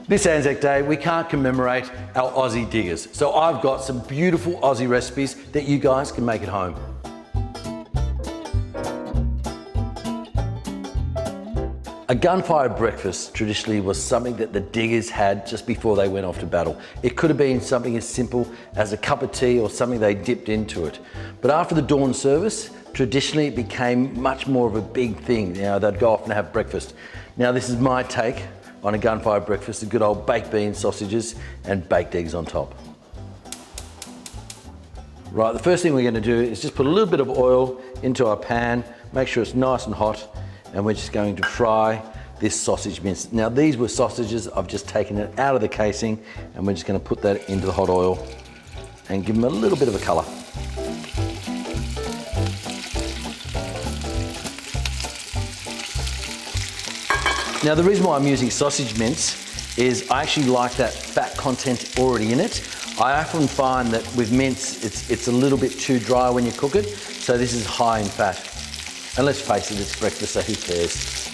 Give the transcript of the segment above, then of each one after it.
This Anzac Day, we can't commemorate our Aussie diggers. So I've got some beautiful Aussie recipes that you guys can make at home. A gunfire breakfast traditionally was something that the diggers had just before they went off to battle. It could have been something as simple as a cup of tea or something they dipped into it. But after the dawn service, traditionally it became much more of a big thing. You know, they'd go off and have breakfast. Now this is my take on a gunfire breakfast, the good old baked beans, sausages, and baked eggs on top. Right, the first thing we're gonna do is just put a little bit of oil into our pan, make sure it's nice and hot, and we're just going to fry this sausage mince. Now these were sausages, I've just taken it out of the casing, and we're just gonna put that into the hot oil and give them a little bit of a color. Now the reason why I'm using sausage mince is I actually like that fat content already in it. I often find that with mince, it's a little bit too dry when you cook it, so this is high in fat. And let's face it, it's breakfast, so who cares?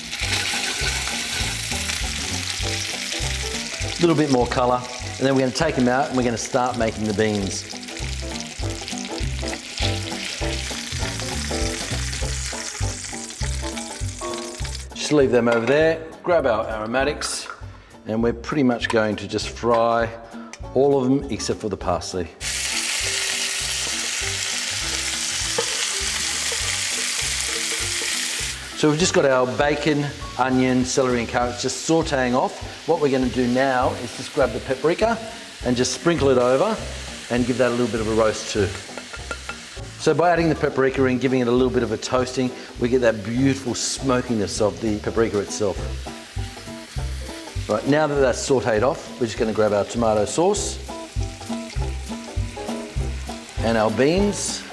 A little bit more colour, and then we're going to take them out and we're going to start making the beans. Just leave them over there, grab our aromatics, and we're pretty much going to just fry all of them except for the parsley. So we've just got our bacon, onion, celery and carrots just sauteing off. What we're going to do now is just grab the paprika and just sprinkle it over and give that a little bit of a roast too. So by adding the paprika and giving it a little bit of a toasting, we get that beautiful smokiness of the paprika itself. Right, now that that's sauteed off, we're just going to grab our tomato sauce and our beans.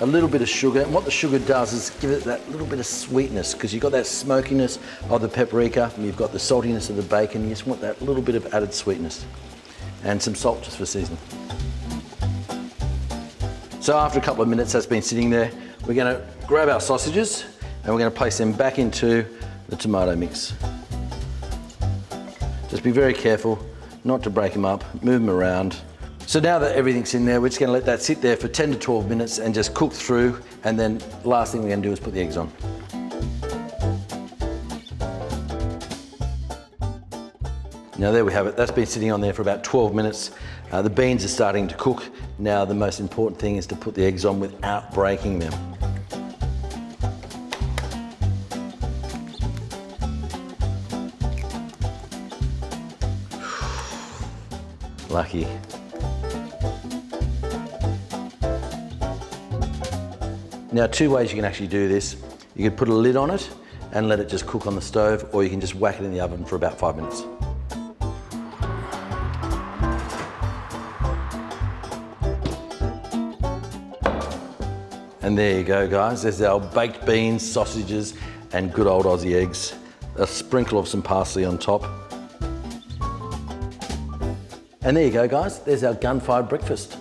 A little bit of sugar, and what the sugar does is give it that little bit of sweetness, because you've got that smokiness of the paprika and you've got the saltiness of the bacon. You just want that little bit of added sweetness, and some salt just for seasoning. So after a couple of minutes that's been sitting there, we're going to grab our sausages and we're going to place them back into the tomato mix. Just be very careful not to break them up, move them around. So now that everything's in there, we're just going to let that sit there for 10 to 12 minutes and just cook through, and then the last thing we're going to do is put the eggs on. Now there we have it, that's been sitting on there for about 12 minutes. The beans are starting to cook. Now the most important thing is to put the eggs on without breaking them. Lucky. Now, two ways you can actually do this. You can put a lid on it and let it just cook on the stove, or you can just whack it in the oven for about 5 minutes. And there you go, guys. There's our baked beans, sausages, and good old Aussie eggs. A sprinkle of some parsley on top. And there you go, guys. There's our gunfire breakfast.